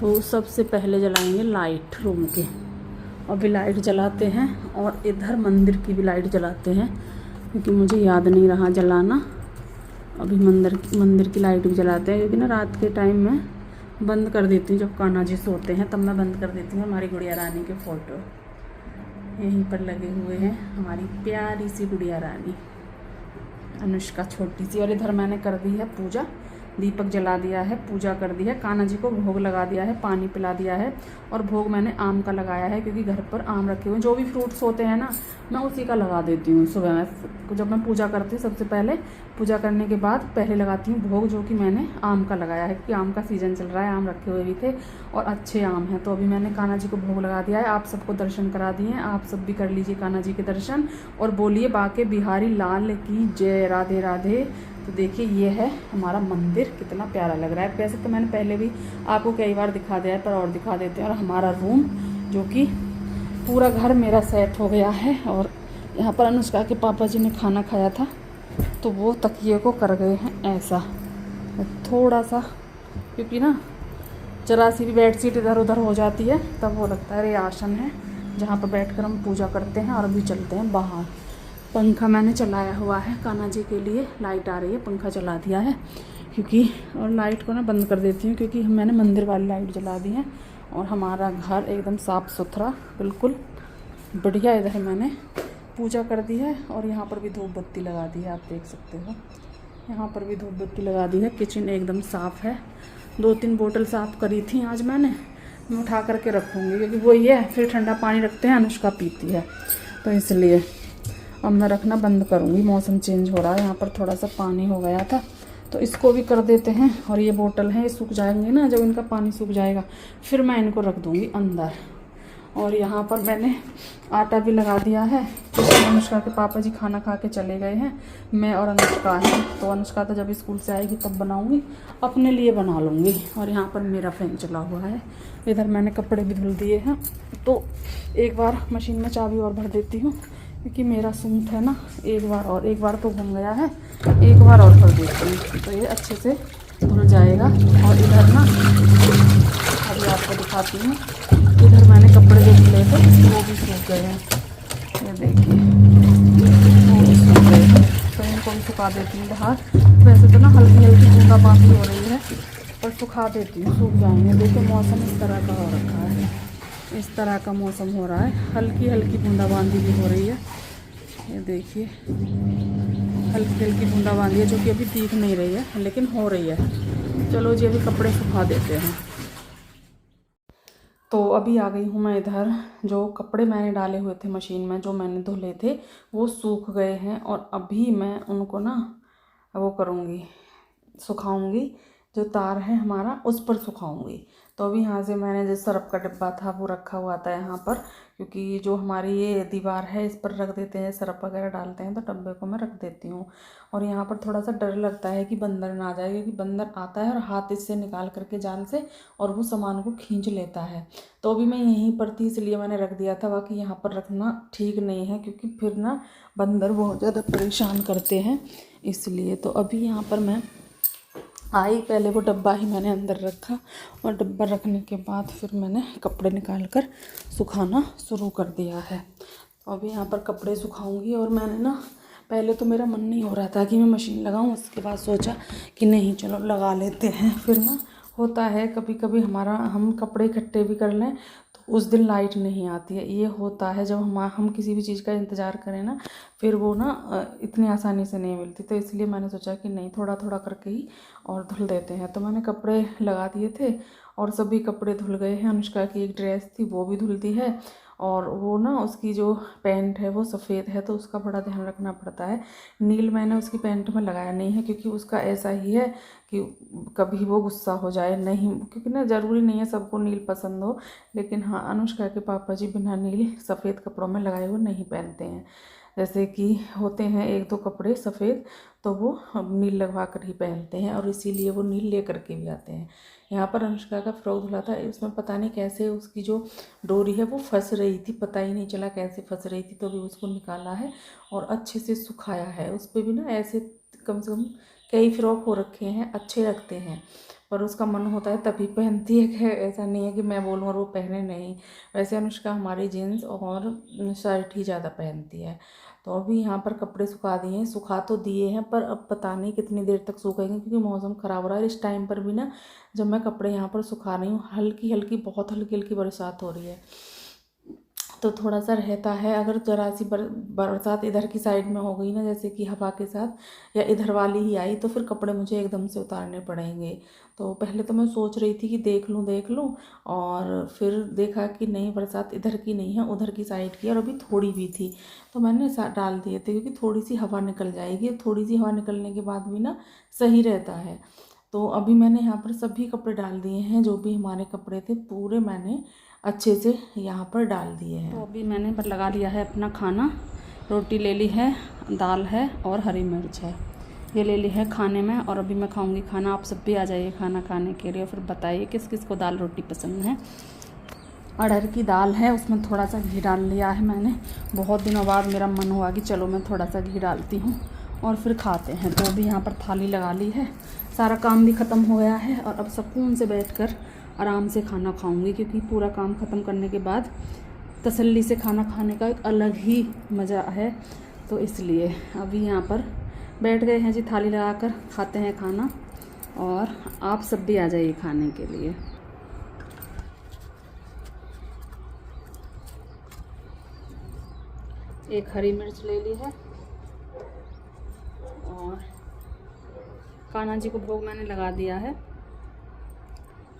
तो सबसे पहले जलाएंगे लाइट रूम की। अभी लाइट जलाते हैं और इधर मंदिर की भी लाइट जलाते हैं क्योंकि मुझे याद नहीं रहा जलाना। अभी मंदिर की लाइट भी जलाते हैं क्योंकि ना रात के टाइम में बंद कर देती हूँ, जब कान्हा जी सोते हैं तब मैं बंद कर देती हूँ। हमारी गुड़िया रानी के फ़ोटो यहीं पर लगे हुए हैं, हमारी प्यारी सी गुड़िया रानी अनुष्का छोटी सी। और इधर मैंने कर दी है पूजा, दीपक जला दिया है, पूजा कर दी है, कान्हा जी को भोग लगा दिया है, पानी पिला दिया है। और भोग मैंने आम का लगाया है क्योंकि घर पर आम रखे हुए हैं, जो भी फ्रूट्स होते हैं ना मैं उसी का लगा देती हूँ। सुबह में जब मैं पूजा करती हूँ सबसे पहले पूजा करने के बाद पहले लगाती हूँ भोग, जो कि मैंने आम का लगाया है क्योंकि आम का सीज़न चल रहा है, आम रखे हुए भी थे और अच्छे आम हैं। तो अभी मैंने कान्हा जी को भोग लगा दिया है। आप सबको दर्शन करा दिए हैं, आप सब भी कर लीजिए कान्हा जी के दर्शन और बोलिए बाके बिहारी लाल की जय। राधे राधे। तो देखिए ये है हमारा मंदिर, कितना प्यारा लग रहा है। वैसे तो मैंने पहले भी आपको कई बार दिखा दिया है पर और दिखा देते हैं। और हमारा रूम जो कि पूरा घर मेरा सेट हो गया है। और यहाँ पर अनुष्का के पापा जी ने खाना खाया था तो वो तकिए को कर गए हैं ऐसा थोड़ा सा, क्योंकि ना जरा सी भी बेडशीट इधर उधर हो जाती है तब वो लगता है ये आसन है जहाँ पर बैठकर हम पूजा करते हैं। और अभी चलते हैं बाहर। पंखा मैंने चलाया हुआ है कान्हा जी के लिए, लाइट आ रही है पंखा चला दिया है क्योंकि, और लाइट को ना बंद कर देती हूँ क्योंकि मैंने मंदिर वाली लाइट जला दी है। और हमारा घर एकदम साफ़ सुथरा बिल्कुल बढ़िया। इधर मैंने पूजा कर दी है और यहाँ पर भी धूप बत्ती लगा दी है, आप देख सकते हो यहाँ पर भी धूप बत्ती लगा दी है। किचन एकदम साफ़ है। 2-3 बोतल साफ़ करी थी आज मैं उठा करके रखूँगी क्योंकि वही है, फिर ठंडा पानी रखते हैं अनुष्का पीती है तो इसलिए अब मैं रखना बंद करूँगी। मौसम चेंज हो रहा है, यहाँ पर थोड़ा सा पानी हो गया था तो इसको भी कर देते हैं। और ये बोतल है, ये सूख जाएंगे ना, जब इनका पानी सूख जाएगा फिर मैं इनको रख दूँगी अंदर। और यहाँ पर मैंने आटा भी लगा दिया है क्योंकि अनुष्का के पापा जी खाना खा के चले गए हैं, मैं और अनुष्का हैं। तो अनुष्का तो जब स्कूल से आएगी तब बनाऊँगी, अपने लिए बना लूँगी। और यहाँ पर मेरा फैन चला हुआ है। इधर मैंने कपड़े भी धुल दिए हैं तो एक बार मशीन में चाबी और भर देती हूँ क्योंकि मेरा सूट है ना एक बार तो घूम गया है, एक बार और भर देती हूँ तो ये अच्छे से धुल जाएगा। और इधर ना अभी आपको दिखाती हूँ, इधर मैंने कपड़े जो धुले थे वो भी सूख गए हैं, ये देखिए वो भी सूख गए हैं तो इनको भी सुखा देती हूँ बाहर। वैसे तो ना हल्की हल्की बूंदाबांदी हो रही है पर सुखा देती हूँ, सूख जाएंगे। देखिए मौसम इस तरह का हो रखा है, इस तरह का मौसम हो रहा है, हल्की हल्की बूंदाबांदी भी हो रही है। ये देखिए हल्की हल्की बूंदाबांदी है जो कि अभी दिख नहीं रही है लेकिन हो रही है। चलो जी अभी कपड़े सुखा देते हैं। तो अभी आ गई हूँ मैं इधर। जो कपड़े मैंने डाले हुए थे मशीन में, जो मैंने धुले थे वो सूख गए हैं और अभी मैं उनको ना वो करूँगी, सुखाऊंगी। जो तार है हमारा उस पर सुखाऊंगी। तो अभी यहाँ से मैंने जो सर्फ का डिब्बा था वो रखा हुआ था यहाँ पर, क्योंकि जो हमारी ये दीवार है इस पर रख देते हैं, सर्फ वगैरह डालते हैं तो डब्बे को मैं रख देती हूँ। और यहाँ पर थोड़ा सा डर लगता है कि बंदर ना आ जाए, क्योंकि बंदर आता है और हाथ इससे निकाल करके जाल से और वो सामान को खींच लेता है। तो अभी मैं यहीं पर थी इसलिए मैंने रख दिया था, बाकी यहाँ पर रखना ठीक नहीं है क्योंकि फिर ना बंदर बहुत ज़्यादा परेशान करते हैं इसलिए। तो अभी यहाँ पर मैं आई, पहले वो डब्बा ही मैंने अंदर रखा और डब्बा रखने के बाद फिर मैंने कपड़े निकाल कर सुखाना शुरू कर दिया है। तो अभी यहाँ पर कपड़े सुखाऊंगी। और मैंने ना पहले तो मेरा मन नहीं हो रहा था कि मैं मशीन लगाऊं, उसके बाद सोचा कि नहीं चलो लगा लेते हैं। फिर ना होता है कभी कभी हम कपड़े इकट्ठे भी कर लें तो उस दिन लाइट नहीं आती है। ये होता है जब हम किसी भी चीज़ का इंतज़ार करें ना, फिर वो ना इतनी आसानी से नहीं मिलती। तो इसलिए मैंने सोचा कि नहीं थोड़ा थोड़ा करके ही और धुल देते हैं। तो मैंने कपड़े लगा दिए थे और सभी कपड़े धुल गए हैं। अनुष्का की एक ड्रेस थी वो भी धुलती है और वो ना उसकी जो पैंट है वो सफ़ेद है तो उसका बड़ा ध्यान रखना पड़ता है। नील मैंने उसकी पैंट में लगाया नहीं है क्योंकि उसका ऐसा ही है कि कभी वो गुस्सा हो जाए नहीं, क्योंकि ना ज़रूरी नहीं है सबको नील पसंद हो, लेकिन हाँ अनुष्का के पापा जी बिना नील सफ़ेद कपड़ों में लगाए हुए नहीं पहनते हैं। जैसे कि होते हैं 1-2 कपड़े सफ़ेद तो वो नील लगवा कर ही पहनते हैं और इसीलिए वो नील ले करके भी आते हैं। यहाँ पर अनुष्का का फ्रॉक धुला था, इसमें पता नहीं कैसे उसकी जो डोरी है वो फंस रही थी, पता ही नहीं चला कैसे फंस रही थी। तो अभी उसको निकाला है और अच्छे से सुखाया है। उस पर भी ना ऐसे कम से कम कई फ्रॉक हो रखे हैं, अच्छे लगते हैं। पर उसका मन होता है तभी पहनती है, कि ऐसा नहीं है कि मैं बोलूँ और वो पहने नहीं। वैसे अनुष्का हमारी जीन्स और शर्ट ही ज़्यादा पहनती है। तो अभी यहाँ पर कपड़े सुखा दिए हैं, सुखा तो दिए हैं पर अब पता नहीं कितनी देर तक सूखेंगे, क्योंकि मौसम ख़राब हो रहा है। इस टाइम पर भी ना, जब मैं कपड़े यहाँ पर सुखा रही हूँ, हल्की हल्की, बहुत हल्की हल्की बरसात हो रही है। तो थोड़ा सा रहता है, अगर ज़रा सी बरसात इधर की साइड में हो गई ना, जैसे कि हवा के साथ, या इधर वाली ही आई, तो फिर कपड़े मुझे एकदम से उतारने पड़ेंगे। तो पहले तो मैं सोच रही थी कि देख लूँ, और फिर देखा कि नहीं, बरसात इधर की नहीं है, उधर की साइड की है, और अभी थोड़ी भी थी तो मैंने डाल दिए थे, क्योंकि थोड़ी सी हवा निकल जाएगी। थोड़ी सी हवा निकलने के बाद भी ना सही रहता है। तो अभी मैंने यहाँ पर सभी कपड़े डाल दिए हैं, जो भी हमारे कपड़े थे पूरे मैंने अच्छे से यहाँ पर डाल दिए हैं। तो अभी मैंने पर लगा लिया है अपना खाना। रोटी ले ली है, दाल है और हरी मिर्च है, ये ले ली है खाने में। और अभी मैं खाऊंगी खाना। आप सब भी आ जाइए खाना खाने के लिए, फिर बताइए किस किस को दाल रोटी पसंद है। अरहर की दाल है, उसमें थोड़ा सा घी डाल लिया है मैंने। बहुत दिनों बाद मेरा मन हुआ कि चलो मैं थोड़ा सा घी डालती हूँ और फिर खाते हैं। तो अभी यहाँ पर थाली लगा ली है, सारा काम भी ख़त्म हो गया है, और अब सुकून से बैठकर आराम से खाना खाऊंगी, क्योंकि पूरा काम ख़त्म करने के बाद तसल्ली से खाना खाने का एक अलग ही मज़ा है। तो इसलिए अभी यहाँ पर बैठ गए हैं जी, थाली लगाकर खाते हैं खाना। और आप सब भी आ जाइए खाने के लिए। एक हरी मिर्च ले ली है, और कान्हा जी को भोग मैंने लगा दिया है।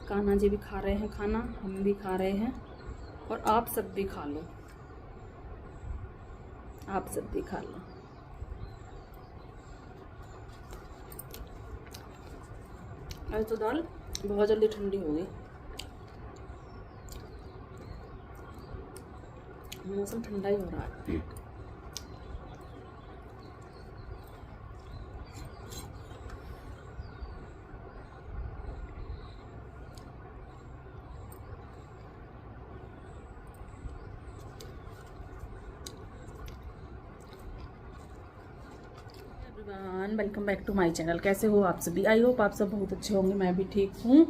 कान्हा जी भी खा रहे हैं खाना, हम भी खा रहे हैं, और आप सब भी खा लो, आप सब भी खा लो। आज तो दाल बहुत जल्दी ठंडी हो गई। मौसम ठंडा ही हो रहा है। Welcome back to my channel. कैसे हो आप सभी? आई होप आप सब बहुत अच्छे होंगे, मैं भी ठीक हूँ।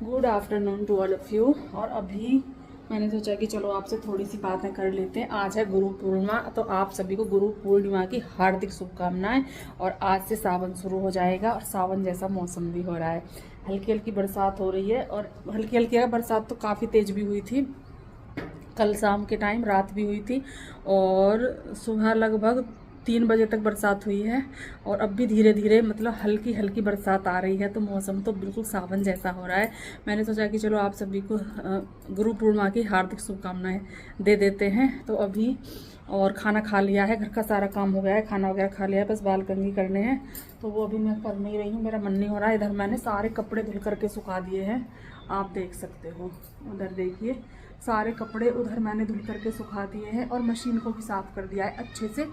Good afternoon to all of you. और अभी मैंने सोचा कि चलो आपसे थोड़ी सी बातें कर लेते हैं। आज है गुरु पूर्णिमा, तो आप सभी को गुरु पूर्णिमा की हार्दिक शुभकामनाएं। और आज से सावन शुरू हो जाएगा, और सावन जैसा मौसम भी हो रहा है। हल्की हल्की बरसात हो रही है, और हल्की हल्की बरसात तो काफ़ी तेज़ भी हुई थी। कल शाम के टाइम, रात भी हुई थी, और सुबह लगभग 3 बजे तक बरसात हुई है। और अब भी धीरे धीरे मतलब हल्की हल्की बरसात आ रही है, तो मौसम तो बिल्कुल सावन जैसा हो रहा है। मैंने सोचा कि चलो आप सभी को गुरु पूर्णिमा की हार्दिक शुभकामनाएं दे देते हैं। तो अभी और खाना खा लिया है, घर का सारा काम हो गया है, खाना वगैरह खा लिया है, बस बाल कंघी करने हैं, तो वो अभी मैं कर नहीं रही हूँ, मेरा मन नहीं हो रहा है। इधर मैंने सारे कपड़े धुल करके सुखा दिए हैं, आप देख सकते हो। उधर देखिए, सारे कपड़े उधर मैंने धुल करके सुखा दिए हैं, और मशीन को भी साफ़ कर दिया है अच्छे से।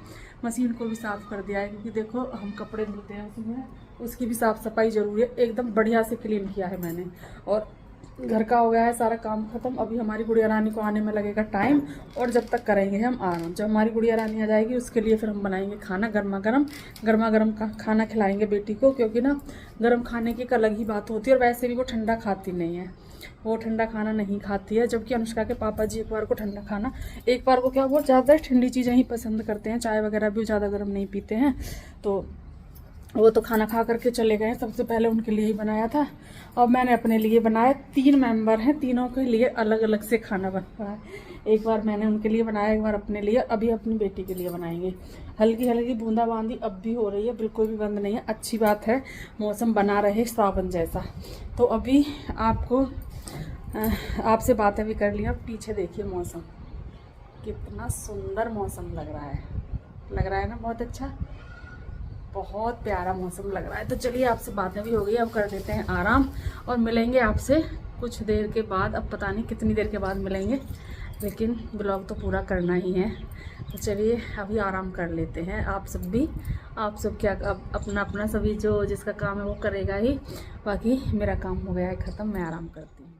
मशीन को भी साफ़ कर दिया है, क्योंकि देखो हम कपड़े धुलते हैं उसमें, उसकी भी साफ़ सफाई ज़रूरी है। एकदम बढ़िया से क्लीन किया है मैंने, और घर का हो गया है सारा काम ख़त्म। अभी हमारी गुड़िया रानी को आने में लगेगा टाइम, और जब तक करेंगे हम आराम। जब हमारी गुड़िया रानी आ जाएगी, उसके लिए फिर हम बनाएंगे खाना, गर्मा गर्म खाना खिलाएंगे बेटी को, क्योंकि ना गर्म खाने की एक अलग ही बात होती है। और वैसे भी वो ठंडा खाती नहीं है, वो ठंडा खाना नहीं खाती है। जबकि अनुष्का के पापा जी एक बार को ठंडा खाना, एक बार को क्या, वो ज़्यादा ठंडी चीज़ें ही पसंद करते हैं, चाय वगैरह भी ज़्यादा गर्म नहीं पीते हैं। तो वो तो खाना खा करके चले गए। सबसे पहले उनके लिए ही बनाया था, और मैंने अपने लिए बनाया। 3 मेंबर हैं, तीनों के लिए अलग अलग से खाना बन रहा है। एक बार मैंने उनके लिए बनाया, एक बार अपने लिए, अभी अपनी बेटी के लिए बनाएंगे। हल्की हल्की बूंदाबांदी अब भी हो रही है, बिल्कुल भी बंद नहीं है। अच्छी बात है, मौसम बना रहे सावन जैसा। तो अभी आपको आपसे बातें भी कर लिया। पीछे देखिए मौसम, कितना सुंदर मौसम लग रहा है ना, बहुत अच्छा, बहुत प्यारा मौसम लग रहा है। तो चलिए, आपसे बातें भी हो गई, अब कर देते हैं आराम, और मिलेंगे आपसे कुछ देर के बाद। अब पता नहीं कितनी देर के बाद मिलेंगे, लेकिन ब्लॉग तो पूरा करना ही है। तो चलिए अभी आराम कर लेते हैं। आप सब भी, आप सब क्या, अपना अपना सभी जो जिसका काम है वो करेगा ही, बाकी मेरा काम हो गया है ख़त्म, मैं आराम करती हूँ।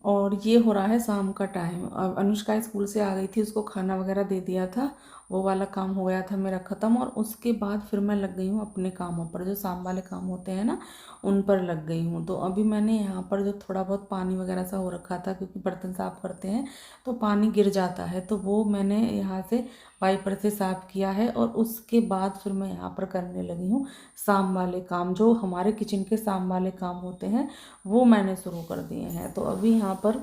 और ये हो रहा है शाम का टाइम। अब अनुष्का स्कूल से आ गई थी, उसको खाना वगैरह दे दिया था, वो वाला काम हो गया था मेरा ख़त्म। और उसके बाद फिर मैं लग गई हूँ अपने कामों पर, जो शाम वाले काम होते हैं ना उन पर लग गई हूँ। तो अभी मैंने यहाँ पर जो थोड़ा बहुत पानी वगैरह सा हो रखा था, क्योंकि बर्तन साफ़ करते हैं तो पानी गिर जाता है, तो वो मैंने यहाँ से वाइपर से साफ़ किया है। और उसके बाद फिर मैं यहाँ पर करने लगी हूँ शाम वाले काम, जो हमारे किचन के शाम वाले काम होते हैं वो मैंने शुरू कर दिए हैं। तो अभी यहाँ पर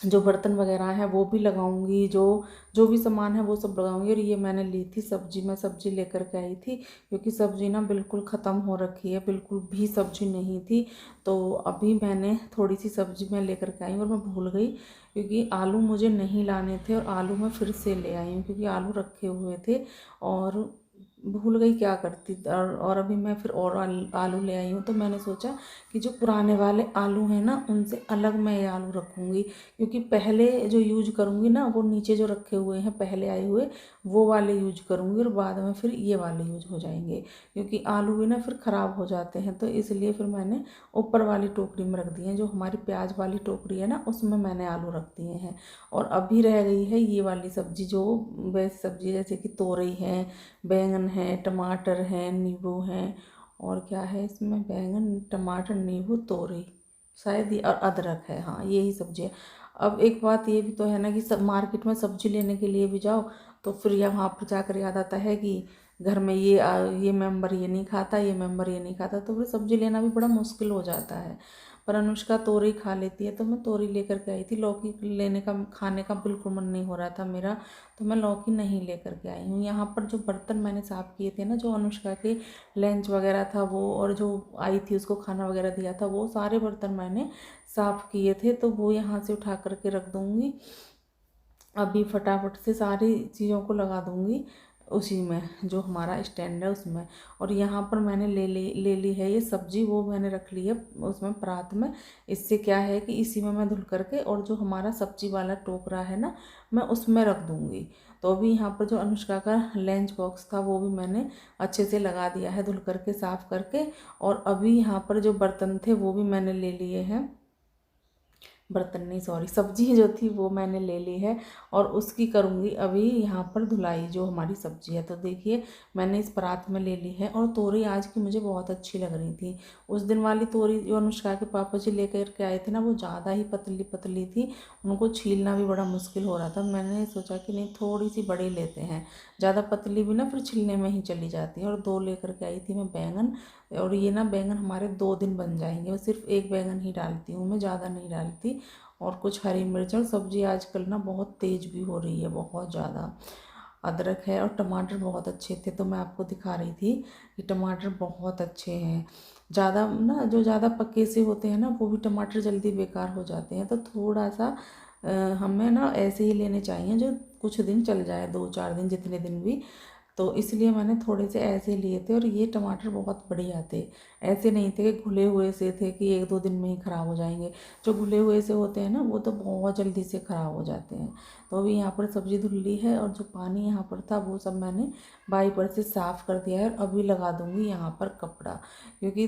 जो बर्तन वगैरह हैं वो भी लगाऊंगी, जो जो भी सामान है वो सब लगाऊंगी। और ये मैंने ली थी सब्जी, मैं सब्जी लेकर के आई थी, क्योंकि सब्जी ना बिल्कुल ख़त्म हो रखी है, बिल्कुल भी सब्जी नहीं थी। तो अभी मैंने थोड़ी सी सब्जी मैं लेकर के आई और मैं भूल गई, क्योंकि आलू मुझे नहीं लाने थे और आलू मैं फिर से ले आई हूँ, क्योंकि आलू रखे हुए थे और भूल गई क्या करती। और अभी मैं फिर और आलू ले आई हूँ। तो मैंने सोचा कि जो पुराने वाले आलू हैं ना उनसे अलग मैं ये आलू रखूँगी, क्योंकि पहले जो यूज करूँगी ना वो नीचे जो रखे हुए हैं पहले आए हुए वो वाले यूज करूँगी, और बाद में फिर ये वाले यूज हो जाएंगे, क्योंकि आलू भी ना फिर ख़राब हो जाते हैं। तो इसलिए फिर मैंने ऊपर वाली टोकरी में रख दिए हैं, जो हमारी प्याज वाली टोकरी है ना उसमें मैंने आलू रख दिए हैं। और अभी रह गई है ये वाली सब्ज़ी, जो वैसी सब्ज़ी जैसे कि तोरई है, बैंगन है, टमाटर है, नींबू है, और क्या है इसमें, बैंगन, टमाटर, नींबू, तोरई शायद ये, और अदरक है। हाँ यही सब्जी है। अब एक बात ये भी तो है ना कि सब मार्केट में सब्जी लेने के लिए भी जाओ तो फिर यहाँ पर जाकर याद आता है कि घर में ये मेंबर ये नहीं खाता, ये मेंबर ये नहीं खाता, तो फिर सब्जी लेना भी बड़ा मुश्किल हो जाता है। पर अनुष्का तोरई खा लेती है, तो मैं तोरई लेकर के आई थी। लौकी लेने का खाने का बिल्कुल मन नहीं हो रहा था मेरा, तो मैं लौकी नहीं लेकर के आई हूँ। यहाँ पर जो बर्तन मैंने साफ़ किए थे ना, जो अनुष्का के लंच वगैरह था वो, और जो आई थी उसको खाना वगैरह दिया था, वो सारे बर्तन मैंने साफ़ किए थे। तो वो यहाँ से उठा करके रख दूँगी, अभी फटाफट से सारी चीज़ों को लगा दूँगी उसी में, जो हमारा स्टैंड है उसमें। और यहाँ पर मैंने ले ली है ये सब्ज़ी, वो मैंने रख ली है उसमें परात में। इससे क्या है कि इसी में मैं धुल करके, और जो हमारा सब्ज़ी वाला टोकरा है ना मैं उसमें रख दूँगी। तो अभी यहाँ पर जो अनुष्का का लंच बॉक्स था वो भी मैंने अच्छे से लगा दिया है, धुल करके साफ़ करके। और अभी यहाँ पर जो बर्तन थे वो भी मैंने ले लिए हैं, बर्तन नहीं सॉरी, सब्जी जो थी वो मैंने ले ली है, और उसकी करूँगी अभी यहाँ पर धुलाई, जो हमारी सब्जी है। तो देखिए मैंने इस परात में ले ली है। और तोरई आज की मुझे बहुत अच्छी लग रही थी। उस दिन वाली तोरई जो अनुष्का के पापा जी लेकर के आए थे ना वो ज़्यादा ही पतली पतली थी, उनको छीलना भी बड़ा मुश्किल हो रहा था। मैंने सोचा कि नहीं थोड़ी सी बड़ी लेते हैं, ज़्यादा पतली भी ना फिर छिलने में ही चली जाती है। और 2 लेकर के आई थी मैं बैंगन, और ये ना बैंगन हमारे 2 दिन बन जाएंगे। मैं सिर्फ एक बैंगन ही डालती हूँ, मैं ज़्यादा नहीं डालती। और कुछ हरी मिर्च, और सब्ज़ी आजकल ना बहुत तेज़ भी हो रही है, बहुत ज़्यादा। अदरक है, और टमाटर बहुत अच्छे थे, तो मैं आपको दिखा रही थी कि टमाटर बहुत अच्छे हैं। ज़्यादा ना, जो ज़्यादा पके से होते हैं ना वो भी टमाटर जल्दी बेकार हो जाते हैं। तो थोड़ा सा हमें ना ऐसे ही लेने चाहिए जो कुछ दिन चल जाए, 2-4 दिन, जितने दिन भी। तो इसलिए मैंने थोड़े से ऐसे लिए थे। और ये टमाटर बहुत बढ़िया थे, ऐसे नहीं थे कि घुले हुए से थे कि 1-2 दिन में ही ख़राब हो जाएंगे। जो घुले हुए से होते हैं ना वो तो बहुत जल्दी से ख़राब हो जाते हैं। तो अभी यहाँ पर सब्ज़ी धुल ली है, और जो पानी यहाँ पर था वो सब मैंने वाइपर से साफ़ कर दिया है। और अभी लगा दूँगी यहाँ पर कपड़ा, क्योंकि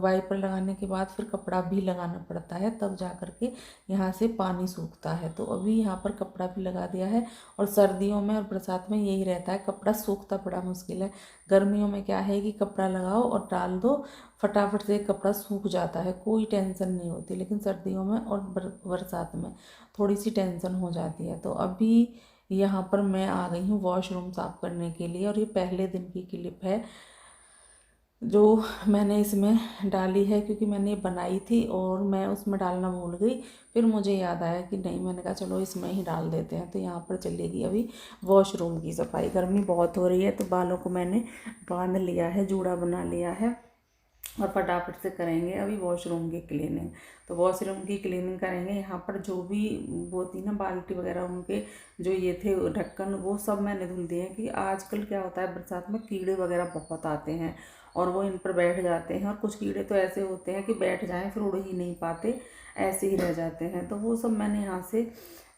वाइपर लगाने के बाद फिर कपड़ा भी लगाना पड़ता है, तब जा कर के यहाँ से पानी सूखता है। तो अभी यहाँ पर कपड़ा भी लगा दिया है। और सर्दियों में और बरसात में यही रहता है, कपड़ा सूखता बड़ा मुश्किल है। गर्मियों में क्या है कि कपड़ा लगाओ और डाल दो, फटाफट से कपड़ा सूख जाता है, कोई टेंशन नहीं होती। लेकिन सर्दियों में और बरसात में थोड़ी सी टेंशन हो जाती है। तो अभी यहाँ पर मैं आ गई हूँ वॉशरूम साफ़ करने के लिए, और ये पहले दिन की क्लिप है जो मैंने इसमें डाली है, क्योंकि मैंने ये बनाई थी और मैं उसमें डालना भूल गई। फिर मुझे याद आया कि नहीं, मैंने कहा चलो इसमें ही डाल देते हैं। तो यहाँ पर चलेगी अभी वॉशरूम की सफाई। गर्मी बहुत हो रही है, तो बालों को मैंने बांध लिया है, जूड़ा बना लिया है, और फटाफट से करेंगे अभी वॉशरूम की क्लीनिंग। तो वॉशरूम की क्लीनिंग करेंगे। यहाँ पर जो भी वो थी ना बाल्टी वगैरह, उनके जो ये थे ढक्कन, वो सब मैंने धुल दिए हैं। कि आजकल क्या होता है बरसात में कीड़े वगैरह बहुत आते हैं, और वो इन पर बैठ जाते हैं। और कुछ कीड़े तो ऐसे होते हैं कि बैठ जाएं फिर उड़ ही नहीं पाते, ऐसे ही रह जाते हैं। तो वो सब मैंने यहाँ से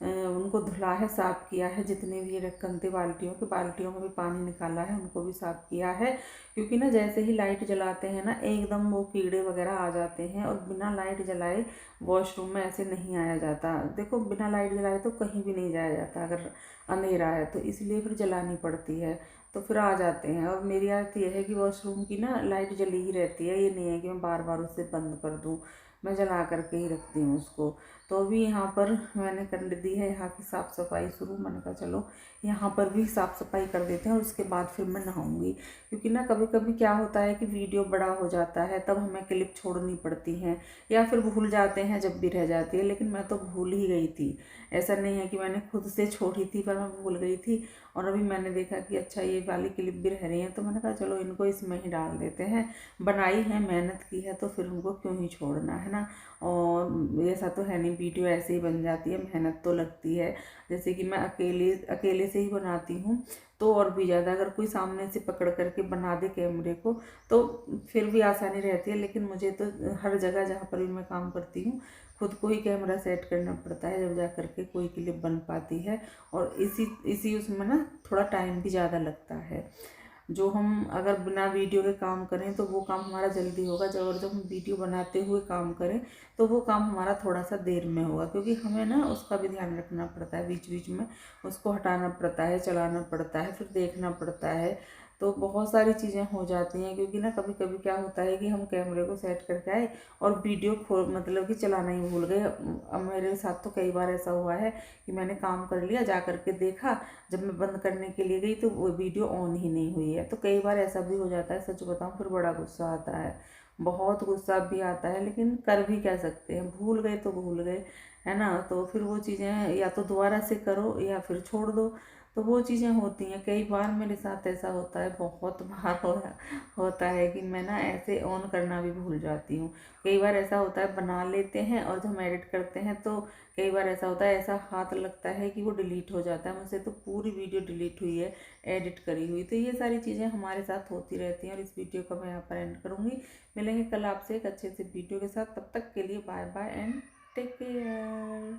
उनको धुला है, साफ़ किया है, जितने भी ये गंदे बाल्टियों में भी पानी निकाला है, उनको भी साफ़ किया है। क्योंकि ना जैसे ही लाइट जलाते हैं ना एकदम वो कीड़े वगैरह आ जाते हैं, और बिना लाइट जलाए वॉशरूम में ऐसे नहीं आया जाता। देखो बिना लाइट जलाए तो कहीं भी नहीं जाया जाता अगर अंधेरा है, तो इसलिए फिर जलानी पड़ती है, तो फिर आ जाते हैं। और मेरी आदत ये है कि वॉशरूम की ना लाइट जली ही रहती है, ये नहीं है कि मैं बार बार उसे बंद कर दूँ, मैं जला करके ही रखती हूँ उसको। तो अभी यहाँ पर मैंने कर दी है यहाँ की साफ़ सफाई शुरू। मैंने कहा चलो यहाँ पर भी साफ़ सफाई कर देते हैं और उसके बाद फिर मैं नहाऊंगी। क्योंकि ना कभी कभी क्या होता है कि वीडियो बड़ा हो जाता है, तब हमें क्लिप छोड़नी पड़ती हैं, या फिर भूल जाते हैं जब भी रह जाती है। लेकिन मैं तो भूल ही गई थी, ऐसा नहीं है कि मैंने खुद से छोड़ी थी, पर मैं भूल गई थी। और अभी मैंने देखा कि अच्छा ये वाली क्लिप भी रह रही है, तो मैंने कहा चलो इनको इसमें ही डाल देते हैं, बनाई है, मेहनत की है, तो फिर उनको क्यों ही छोड़ना है ना। और ऐसा तो है नहीं, वीडियो ऐसे ही बन जाती है, मेहनत तो लगती है। जैसे कि मैं अकेले से ही बनाती हूँ, तो और भी ज़्यादा अगर कोई सामने से पकड़ करके बना दे कैमरे को तो फिर भी आसानी रहती है। लेकिन मुझे तो हर जगह जहाँ पर भी मैं काम करती हूँ खुद को ही कैमरा सेट करना पड़ता है, जब जा करके कोई क्लिप बन पाती है। और इसी उसमें ना थोड़ा टाइम भी ज़्यादा लगता है। जो हम अगर बिना वीडियो के काम करें तो वो काम हमारा जल्दी होगा, जब हम वीडियो बनाते हुए काम करें तो वो काम हमारा थोड़ा सा देर में होगा। क्योंकि हमें ना उसका भी ध्यान रखना पड़ता है, बीच बीच में उसको हटाना पड़ता है, चलाना पड़ता है, फिर देखना पड़ता है, तो बहुत सारी चीज़ें हो जाती हैं। क्योंकि ना कभी कभी क्या होता है कि हम कैमरे को सेट करके आए और वीडियो मतलब कि चलाना ही भूल गए। अब मेरे साथ तो कई बार ऐसा हुआ है कि मैंने काम कर लिया, जा करके देखा, जब मैं बंद करने के लिए गई तो वो वीडियो ऑन ही नहीं हुई है। तो कई बार ऐसा भी हो जाता है, सच बताऊं फिर बड़ा गुस्सा आता है, बहुत गुस्सा भी आता है। लेकिन कर भी क्या सकते हैं, भूल गए तो भूल गए, है ना। तो फिर वो चीज़ें या तो दोबारा से करो या फिर छोड़ दो, तो वो चीज़ें होती हैं। कई बार मेरे साथ ऐसा होता है, बहुत बार होता है कि मैं ना ऐसे ऑन करना भी भूल जाती हूँ। कई बार ऐसा होता है बना लेते हैं और जब हम एडिट करते हैं तो कई बार ऐसा होता है, ऐसा हाथ लगता है कि वो डिलीट हो जाता है। मुझसे तो पूरी वीडियो डिलीट हुई है एडिट करी हुई। तो ये सारी चीज़ें हमारे साथ होती रहती हैं। और इस वीडियो को मैं यहाँ पर एंड करूँगी। मिलेंगे कल आपसे एक अच्छे से वीडियो के साथ, तब तक के लिए bye bye and take care.